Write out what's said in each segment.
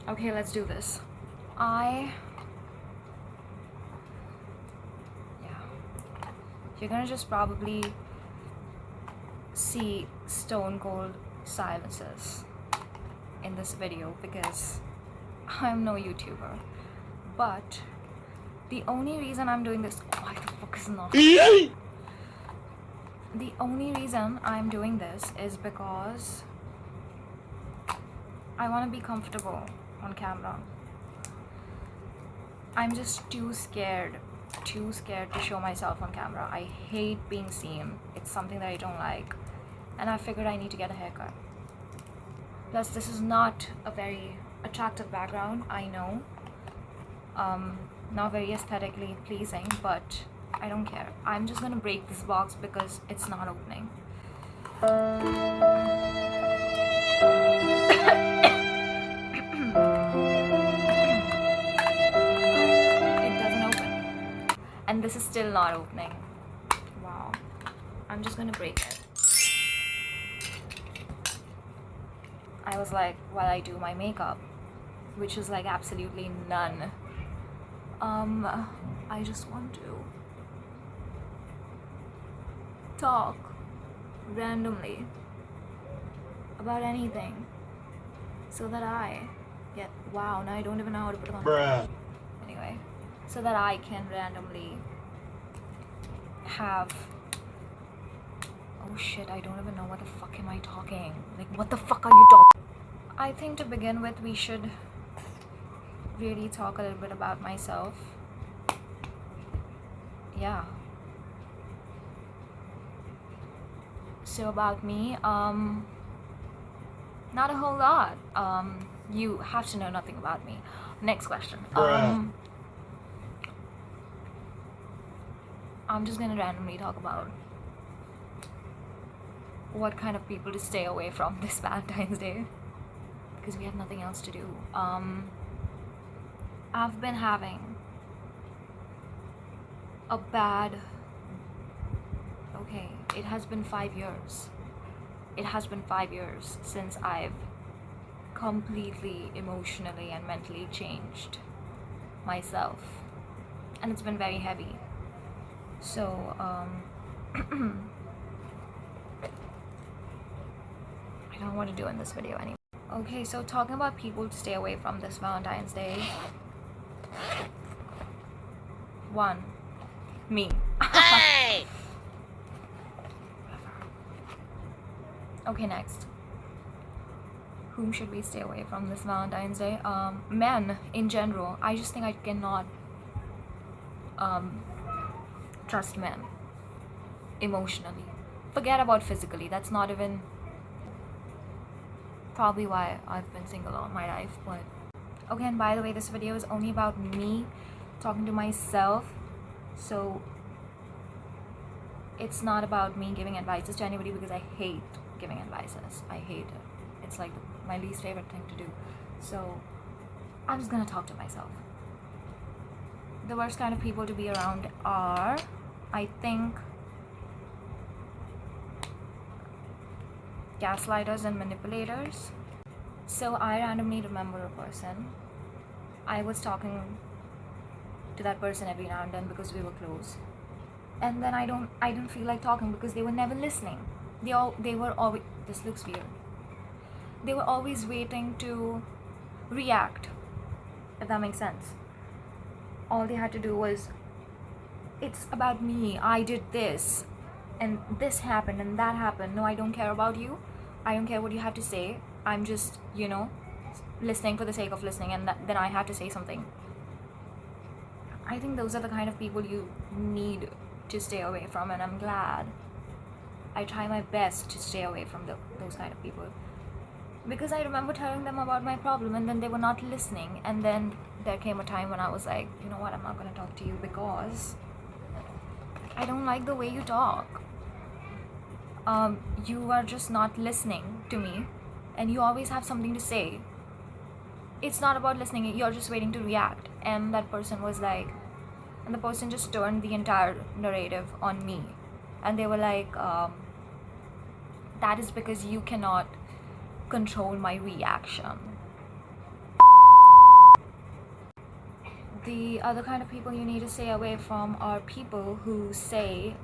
Okay, let's do this. Yeah. You're gonna just probably see stone cold silences in this video because I'm no YouTuber. But the only reason I'm doing this, why the fuck is not? The only reason I'm doing this is because I want to be comfortable on camera. I'm just too scared to show myself on camera. I hate being seen. It's something that I don't like. And I figured I need to get a haircut. Plus, this is not a very attractive background, I know. Not very aesthetically pleasing, but I don't care. I'm just gonna break this box because it's not opening. It doesn't open. And this is still not opening. Wow. I'm just gonna break it. I was like, while I do my makeup, which is like absolutely none. I just want to talk randomly about anything so that I get, wow, now I don't even know how to put it on. Bruh. Anyway, so that I can randomly have, oh shit, I don't even know what the fuck am I talking. Like, what the fuck are you talking? I think to begin with, we should really talk a little bit about myself. Yeah. So about me, not a whole lot. You have to know nothing about me. Next question. I'm just gonna randomly talk about what kind of people to stay away from this Valentine's Day because we have nothing else to do. I've been having a bad, okay, it has been 5 years. It has been 5 years since I've completely emotionally and mentally changed myself, and it's been very heavy. So I don't know what to do in this video anymore. Okay, so talking about people to stay away from this Valentine's Day. 1. Me. Hey! Okay, next. Whom should we stay away from this Valentine's Day? Men in general. I just think I cannot trust men emotionally. Forget about physically. That's not even probably why I've been single all my life. But okay, and by the way, this video is only about me talking to myself, so it's not about me giving advices to anybody because I hate giving advices. I hate it. It's like my least favorite thing to do. So I'm just gonna talk to myself. The worst kind of people to be around are, I think, gaslighters and manipulators. So I randomly remember a person. I was talking to that person every now and then because we were close. And then I didn't feel like talking because they were never listening. They were always, this looks weird. They were always waiting to react, if that makes sense. All they had to do was, it's about me, I did this, and this happened, and that happened. No, I don't care about you. I don't care what you have to say. I'm just, listening for the sake of listening, and then I have to say something. I think those are the kind of people you need to stay away from, and I'm glad I try my best to stay away from those kind of people. Because I remember telling them about my problem and then they were not listening, and then there came a time when I was like, you know what, I'm not going to talk to you because I don't like the way you talk. You are just not listening to me, and you always have something to say. It's not about listening, you're just waiting to react. And that person was like, and the person just turned the entire narrative on me, and they were like, that is because you cannot control my reaction. The other kind of people you need to stay away from are people who say,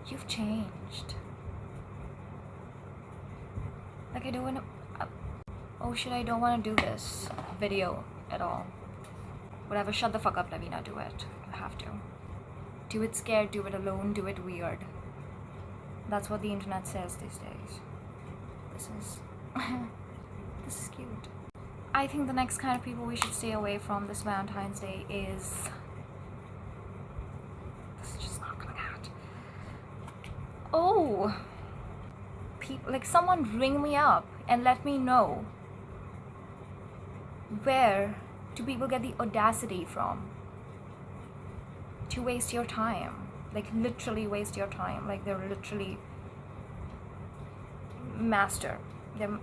you've changed. Like I don't oh shit, I don't want to do this video at all. Whatever, shut the fuck up, Lavina, do it. You have to. Do it scared, do it alone, do it weird. That's what the internet says these days. This is this is cute. I think the next kind of people we should stay away from this Valentine's Day is... This is just not gonna get. Oh! People, like someone ring me up and let me know where do people get the audacity from to waste your time. Like literally waste your time. Like they're literally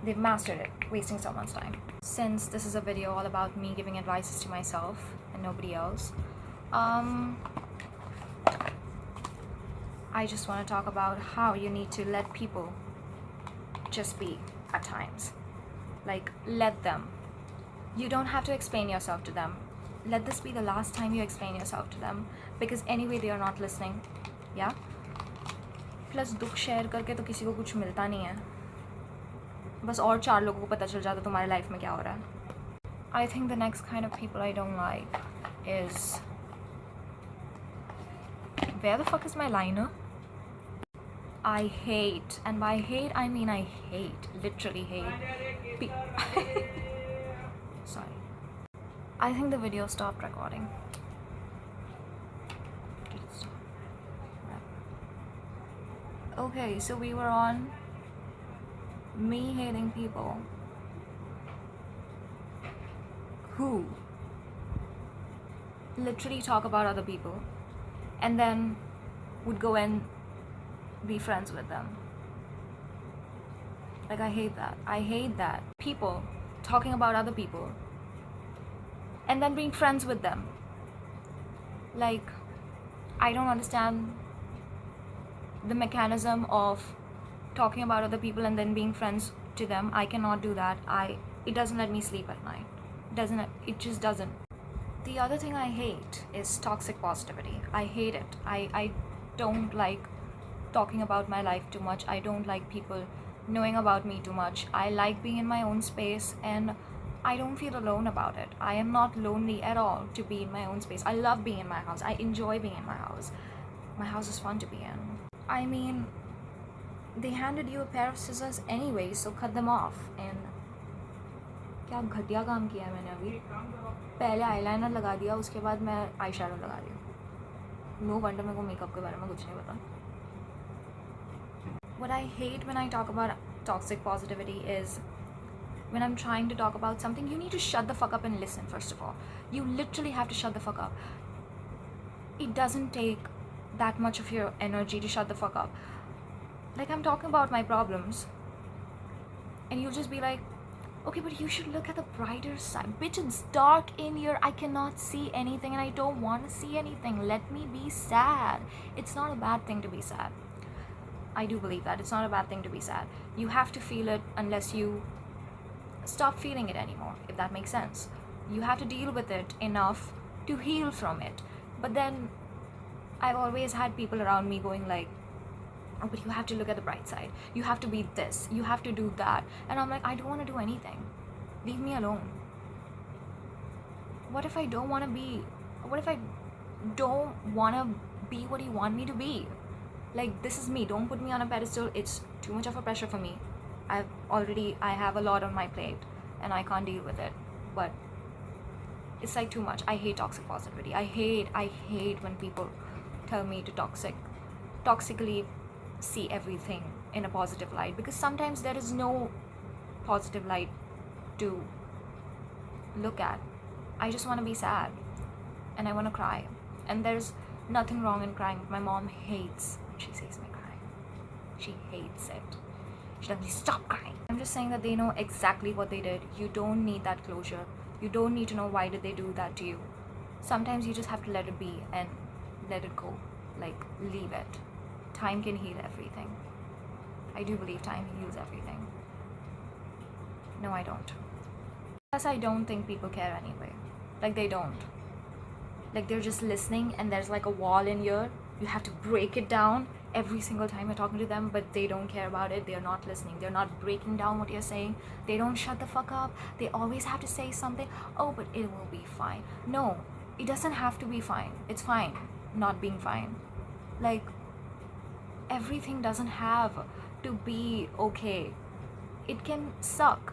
they've mastered it, wasting someone's time. Since this is a video all about me giving advices to myself and nobody else, I just want to talk about how you need to let people just be at times. Like, let them. You don't have to explain yourself to them. Let this be the last time you explain yourself to them, because anyway they are not listening. Yeah? Plus दुख share करके तो किसी को कुछ मिलता नहीं है, बस और 4 लोगों को पता चल जाता तुम्हारे लाइफ में क्या हो रहा है. I think the next kind of people I don't like is... Where the fuck is my liner? I hate, and by hate I mean I hate, literally hate. Sorry. I think the video stopped recording. Did it stop? Okay, so we were on me hating people who literally talk about other people and then would go and be friends with them. Like, I hate that. I hate that. People talking about other people and then being friends with them. Like, I don't understand the mechanism of talking about other people and then being friends to them. I cannot do that. It doesn't let me sleep at night. It just doesn't. The other thing I hate is toxic positivity. I hate it. I don't like talking about my life too much. I don't like people knowing about me too much. I like being in my own space and I don't feel alone about it. I am not lonely at all to be in my own space. I love being in my house. I enjoy being in my house. My house is fun to be in. I mean, they handed you a pair of scissors anyway, so cut them off. And क्या घटिया काम किया है मैंने अभी. पहले eyeliner लगा दिया, उसके बाद मैं आई शैडो लगा रही हूँ. नो वंडर मेरे को मेकअप के बारे में कुछ नहीं पता. What I hate when I talk about toxic positivity is when I'm trying to talk about something, you need to shut the fuck up and listen. First of all, you literally have to shut the fuck up. It doesn't take that much of your energy to shut the fuck up. Like, I'm talking about my problems and you'll just be like, okay, but you should look at the brighter side. Bitch, it's dark in here. I cannot see anything and I don't want to see anything. Let me be sad. It's not a bad thing to be sad. I do believe that. It's not a bad thing to be sad. You have to feel it unless you stop feeling it anymore, if that makes sense. You have to deal with it enough to heal from it. But then I've always had people around me going like, oh, but you have to look at the bright side. You have to be this. You have to do that. And I'm like, I don't want to do anything. Leave me alone. What if I don't want to be? What if I don't want to be what you want me to be? Like, this is me. Don't put me on a pedestal. It's too much of a pressure for me. I have a lot on my plate and I can't deal with it. But it's like too much. I hate toxic positivity. I hate when people tell me to toxically see everything in a positive light, because sometimes there is no positive light to look at. I just want to be sad and I want to cry, and there's nothing wrong in crying. My mom hates when she sees me crying. She hates it. She tells me, stop crying. I'm just saying that they know exactly what they did. You don't need that closure. You don't need to know why did they do that to you. Sometimes you just have to let it be and let it go. Like, leave it. Time can heal everything. I do believe time heals everything. No, I don't. Plus, I don't think people care anyway. Like, they don't. Like, they're just listening, and there's like a wall in here. You have to break it down every single time you're talking to them, but they don't care about it. They're not listening. They're not breaking down what you're saying. They don't shut the fuck up. They always have to say something. Oh, but it will be fine. No, it doesn't have to be fine. It's fine not being fine. Like, everything doesn't have to be okay. It can suck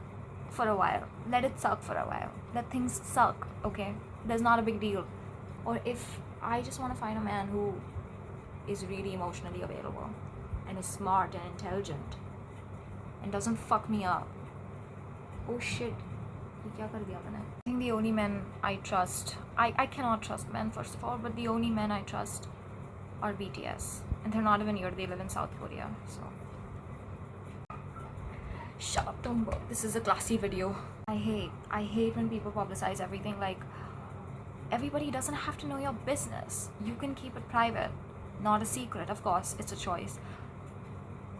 for a while. Let it suck for a while. Let things suck, okay? That's not a big deal. Or if I just want to find a man who is really emotionally available and is smart and intelligent and doesn't fuck me up. Oh shit. I think the only men I trust, I cannot trust men first of all, but the only men I trust are BTS. And they're not even here, they live in South Korea, so. Shut up, don't work. This is a classy video. I hate when people publicize everything. Like, everybody doesn't have to know your business. You can keep it private, not a secret. Of course, it's a choice.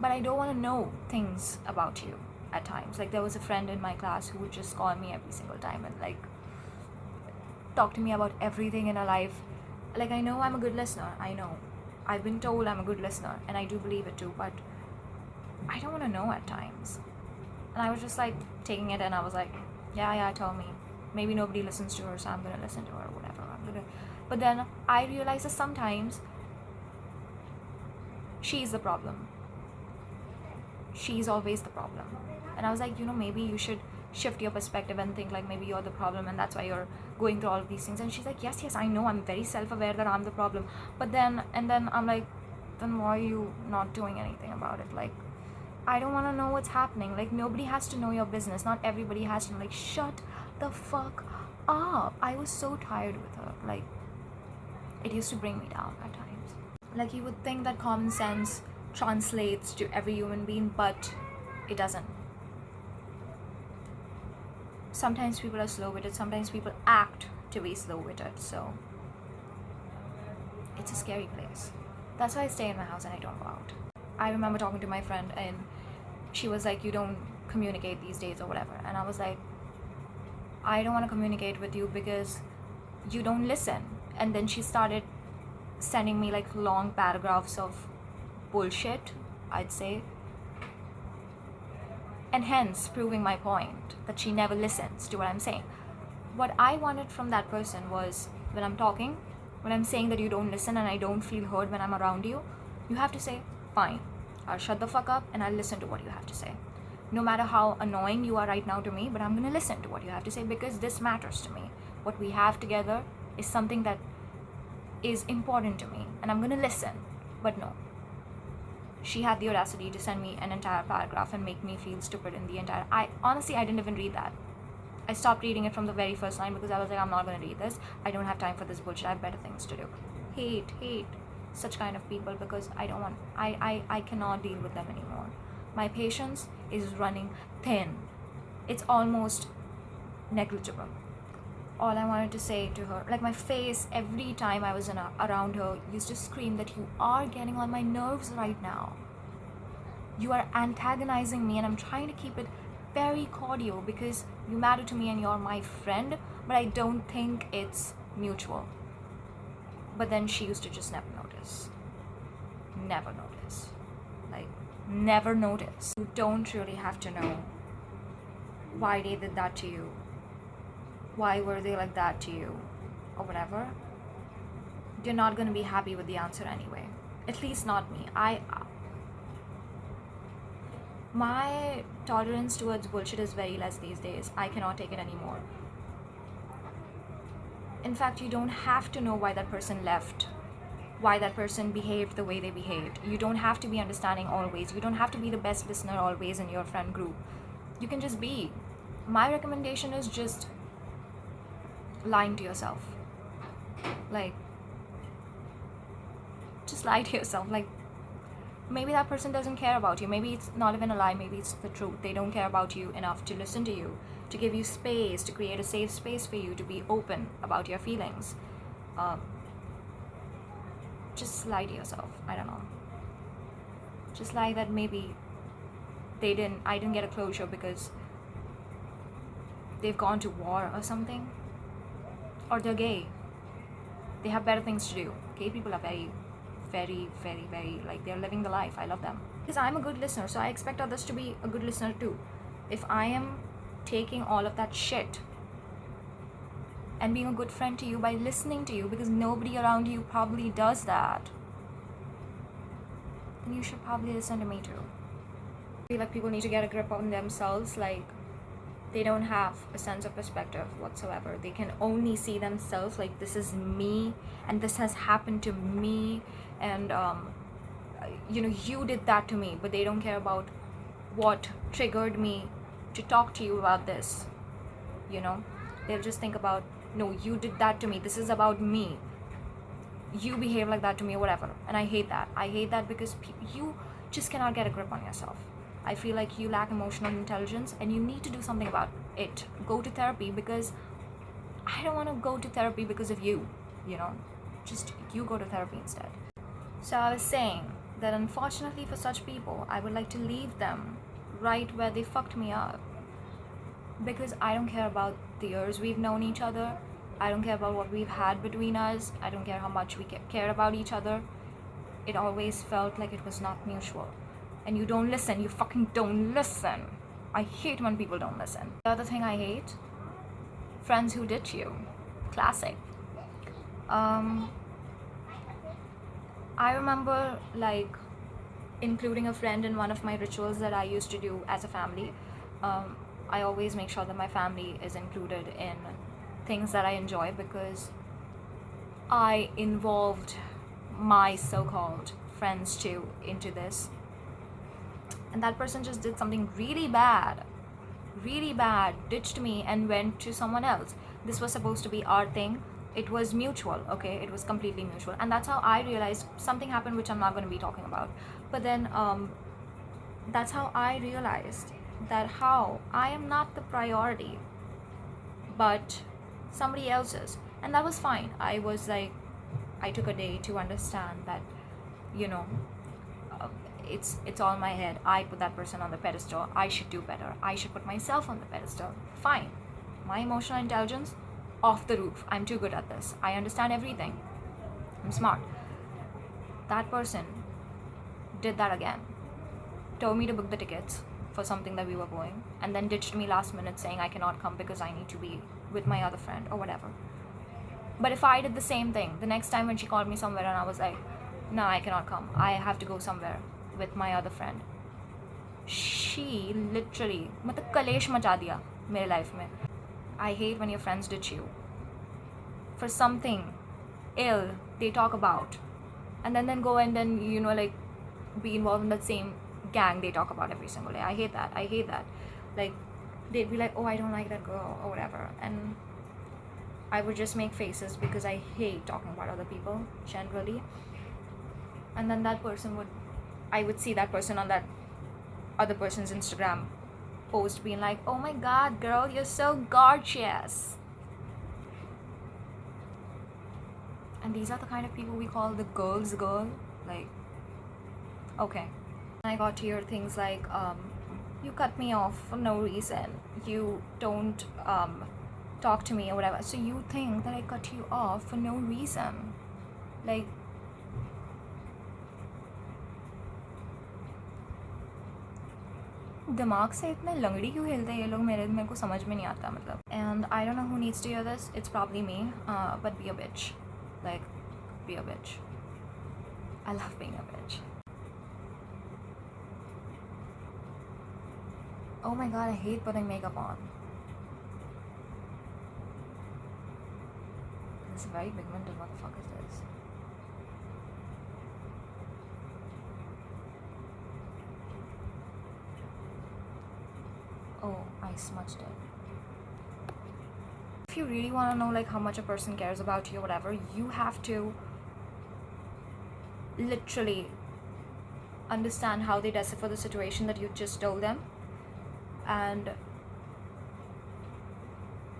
But I don't want to know things about you at times. Like, there was a friend in my class who would just call me every single time and like talk to me about everything in her life. Like, I know I'm a good listener. I know. I've been told I'm a good listener, and I do believe it too, but I don't want to know at times. And I was just like taking it, and I was like, yeah, tell me. Maybe nobody listens to her, so I'm gonna listen to her, whatever. But then I realized that sometimes she's the problem. She's always the problem. And I was like, maybe you should shift your perspective and think like maybe you're the problem, and that's why you're going through all of these things. And she's like, yes, I know, I'm very self-aware that I'm the problem. But then I'm like, then why are you not doing anything about it? Like, I don't want to know what's happening. Like, nobody has to know your business. Not everybody has to. Like, shut the fuck up. I was so tired with her. Like, it used to bring me down at times. Like, you would think that common sense translates to every human being, but it doesn't. Sometimes people are slow-witted. Sometimes people act to be slow-witted. So, it's a scary place. That's why I stay in my house and I don't go out. I remember talking to my friend, and she was like, you don't communicate these days or whatever. And I was like, I don't want to communicate with you because you don't listen. And then she started sending me like long paragraphs of bullshit, I'd say, and hence proving my point that she never listens to what I'm saying. What I wanted from that person was, when I'm talking, when I'm saying that you don't listen and I don't feel heard when I'm around you, you have to say, fine, I'll shut the fuck up and I'll listen to what you have to say. No matter how annoying you are right now to me, but I'm gonna listen to what you have to say because this matters to me. What we have together is something that is important to me, and I'm gonna listen. But no. She had the audacity to send me an entire paragraph and make me feel stupid in the entire... Honestly, I didn't even read that. I stopped reading it from the very first line because I was like, I'm not gonna read this. I don't have time for this bullshit. I have better things to do. Hate such kind of people because I don't want... I cannot deal with them anymore. My patience is running thin. It's almost negligible. All I wanted to say to her, like, my face every time I was around her used to scream that you are getting on my nerves right now. You are antagonizing me, and I'm trying to keep it very cordial because you matter to me and you're my friend, but I don't think it's mutual. But then she used to just never notice. Never notice. Like, never notice. You don't really have to know why they did that to you. Why were they like that to you? Or whatever. You're not going to be happy with the answer anyway. At least not me. My tolerance towards bullshit is very less these days. I cannot take it anymore. In fact, you don't have to know why that person left, why that person behaved the way they behaved. You don't have to be understanding always. You don't have to be the best listener always in your friend group. You can just be. My recommendation is just lying to yourself. Like, just lie to yourself. Like, maybe that person doesn't care about you. Maybe it's not even a lie. Maybe it's the truth. They don't care about you enough to listen to you, to give you space, to create a safe space for you to be open about your feelings. Just lie to yourself. I don't know. Just lie that maybe I didn't get a closure because they've gone to war or something. or they're gay. They have better things to do. Gay people are very, very, very, very, like, they're living the life. I love them. Because I'm a good listener, so I expect others to be a good listener too. If I am taking all of that shit and being a good friend to you by listening to you, because nobody around you probably does that, then you should probably listen to me too. I feel like people need to get a grip on themselves. Like, they don't have a sense of perspective whatsoever. They can only see themselves like, this is me and this has happened to me, and you did that to me. But they don't care about what triggered me to talk to you about this. They'll just think about, no, you did that to me, this is about me, you behave like that to me, or whatever. And I hate that because you just cannot get a grip on yourself. I feel like you lack emotional intelligence and you need to do something about it. Go to therapy, because I don't want to go to therapy because of you. Just you go to therapy instead. So I was saying that unfortunately for such people, I would like to leave them right where they fucked me up, because I don't care about the years we've known each other. I don't care about what we've had between us. I don't care how much we cared about each other. It always felt like it was not mutual. And you don't listen. You fucking don't listen. I hate when people don't listen. The other thing I hate, friends who ditch you. Classic. I remember, like, including a friend in one of my rituals that I used to do as a family. I always make sure that my family is included in things that I enjoy, because I involved my so-called friends too into this. And that person just did something really bad, ditched me and went to someone else. This was supposed to be our thing. It was mutual, okay? It was completely mutual. And that's how I realized something happened, which I'm not going to be talking about. But then that's how I realized that how I am not the priority, but somebody else's. And that was fine. I was like, I took a day to understand that, it's all in my head. I put that person on the pedestal. I should do better. I should put myself on the pedestal. Fine. My emotional intelligence, off the roof. I'm too good at this. I understand everything. I'm smart. That person did that again. Told me to book the tickets for something that we were going, and then ditched me last minute saying I cannot come because I need to be with my other friend or whatever. But if I did the same thing the next time when she called me somewhere and I was like, no, I cannot come, I have to go somewhere with my other friend, she literally मतलब कलेश मचा दिया मेरे life में. I hate when your friends ditch you for something ill they talk about, and then go and then like be involved in that same gang they talk about every single day. I hate that. Like, they'd be like, oh, I don't like that girl or whatever, and I would just make faces because I hate talking about other people generally. And then I would see that person on that other person's Instagram post being like, oh my god, girl, you're so gorgeous. And these are the kind of people we call the girl's girl. Like, okay. I got to hear things like, you cut me off for no reason. You don't talk to me or whatever. So you think that I cut you off for no reason. Like, दिमाग से इतने लंगड़ी क्यों खेलते हैं ये लोग, मेरे को समझ में नहीं आता मतलब. And I don't know who needs to hear this. It's probably me. But be a bitch. Like, be a bitch. I love being a bitch. Oh my god, I hate putting makeup on. This is very pigmented. What the fuck is this? Oh, I smudged it. If you really want to know like how much a person cares about you or whatever, you have to literally understand how they decipher the situation that you just told them, and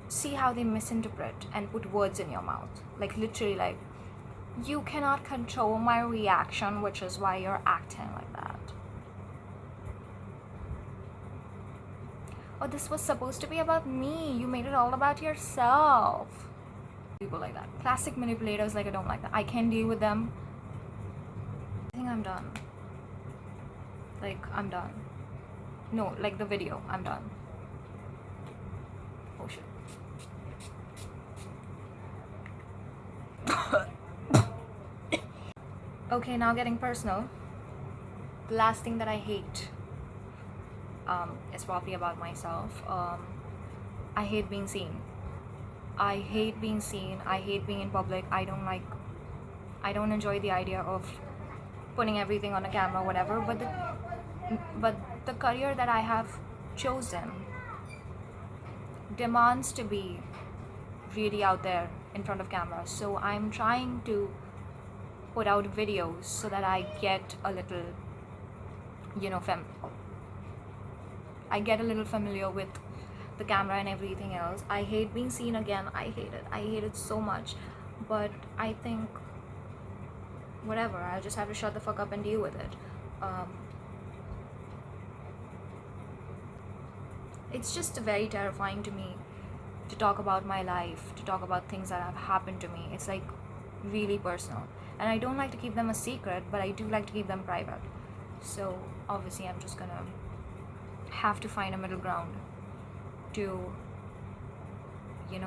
see how they misinterpret and put words in your mouth. Like, literally, like, you cannot control my reaction, which is why you're acting like that. Oh, this was supposed to be about me. You made it all about yourself. People like that. Classic manipulators, like, I don't like that. I can deal with them. I think I'm done. Like, I'm done. No, like the video, I'm done. Oh shit. Okay, now getting personal. The last thing that I hate is probably about myself. I hate being seen. I hate being seen. I hate being in public. I don't enjoy the idea of putting everything on a camera, whatever. But the career that I have chosen demands to be really out there in front of cameras. So I'm trying to put out videos so that I get a little, I get a little familiar with the camera and everything else. I hate being seen again. I hate it so much. But I think whatever, I'll just have to shut the fuck up and deal with it. It's just very terrifying to me to talk about my life, to talk about things that have happened to me. It's like really personal, and I don't like to keep them a secret, but I do like to keep them private. So obviously I'm just gonna have to find a middle ground to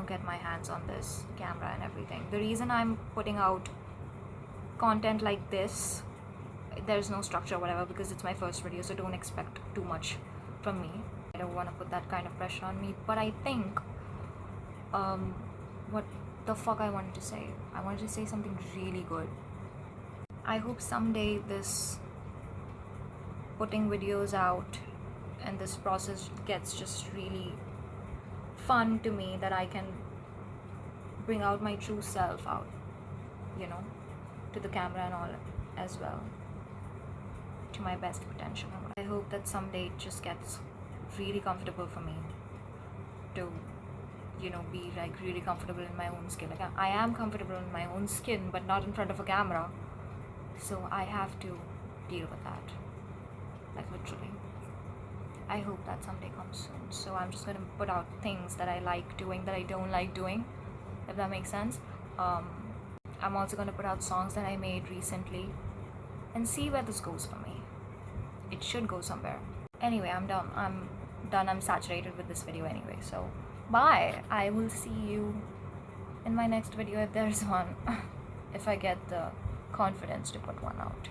get my hands on this camera and everything. The reason I'm putting out content like this, there's no structure, whatever, because it's my first video, so don't expect too much from me. I don't want to put that kind of pressure on me. But I think what the fuck I wanted to say something really good. I hope someday this putting videos out and this process gets just really fun to me, that I can bring out my true self out, to the camera and all as well, to my best potential. I hope that someday it just gets really comfortable for me to be like really comfortable in my own skin. Like, I am comfortable in my own skin, but not in front of a camera, so I have to deal with that, like literally. I hope that someday comes soon. So I'm just gonna put out things that I like doing, that I don't like doing, if that makes sense. I'm also gonna put out songs that I made recently and see where this goes for me. It should go somewhere. Anyway, I'm done. I'm saturated with this video anyway, so bye. I will see you in my next video, if there's one. If I get the confidence to put one out.